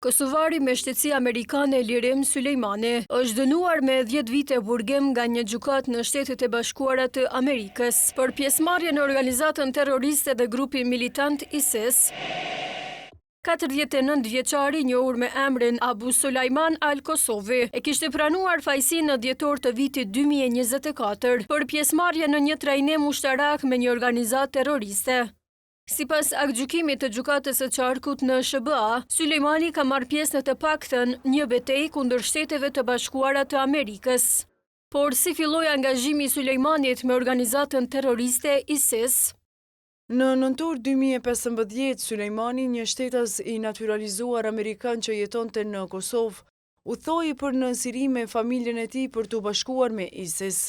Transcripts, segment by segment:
Kosovari me shtetësi amerikane Lirim Sulejmani është dënuar me 10 vite burgim nga një gjykatë në Shtetet e Bashkuara të Amerikës për pjesëmarrje në organizatën terroriste dhe grupin militant ISIS. 49 vjeçari, njohur me emrin Abu Sulejman al-Kosovi, e kishte pranuar fajsinë në dhjetor të vitit 2024 për pjesëmarrje në një trajnim ushtarak me një organizatë terroriste. Sipas aktgjykimit të gjykatës së Qarkut në SBA, Sulejmani ka marrë pjesë në të paktën një betejë kundër Shteteve të Bashkuara të Amerikës. Por si filloi angazhimi i Sulejmanit me organizatën terroriste ISIS? Në nëntor 2015, Sulejmani, një shtetas i naturalizuar amerikan që jetonte në Kosovë, udhthoi për në Siri me familjen e tij për t'u bashkuar me ISIS.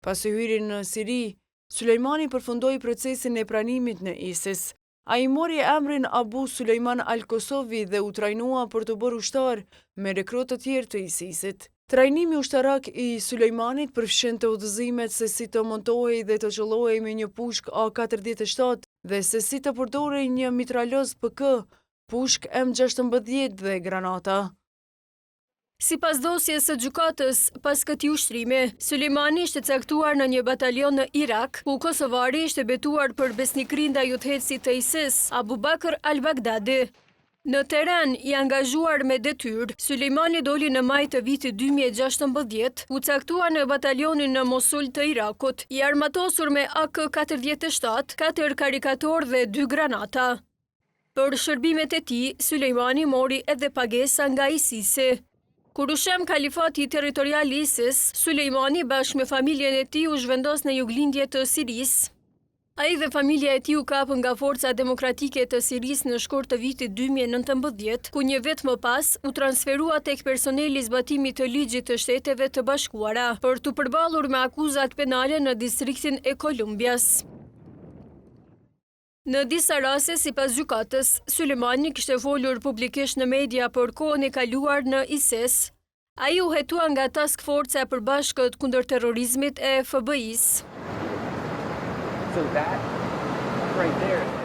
Pas hyrjes në Siri, Sulejmani përfundoi procesin e pranimit në ISIS. Ai mori emrin Abu Sulejman al-Kosovi dhe u trajnua për të bërë ushtar me rekrutë të tjerë të ISIS-it. Trajnimi ushtarak i Sulejmanit përfshinte udhëzimet se si të montohej dhe të qëllohej me një pushk A47 dhe se si të përdorej një mitraloz PK, pushk M16 dhe granata. Sipas dosjes së gjykatës, pas këtij ushtrimi, Sulejmani ishte caktuar në një batalion në Irak, ku kosovari ishte betuar për besnikëri ndaj udhëheqësit të ISIS, Abu Bakr al-Baghdadi. Në teren i angazhuar me detyrë, Sulejmani doli në maj të vitit 2016, u caktua në batalionin në Mosul të Irakut, i armatosur me AK-47, 4 karikator dhe 2 granata. Për shërbimet e tij, Sulejmani mori edhe pagesa nga ISIS-i. Kur u shem kalifati territorial i ISIS, Sulejmani bashkë me familjen e tij u zhvendos në juglindje të Sirisë. Ai dhe familja e tij u kapën nga Forca Demokratike të Sirisë në shkurt të vitit 2019, ku një vit më pas u transferua tek personeli i zbatimit të ligjit të Shteteve të Bashkuara për t'u përballur me akuzat penale në distriktin e Kolumbias. Në disa raste, sipas gjykatës, Sulejmani kishte folur publikisht në media për kohën e kaluar në ISIS. Ai u hetua nga Task Forca e Përbashkët kundër terrorizmit e FBI-s. So that right there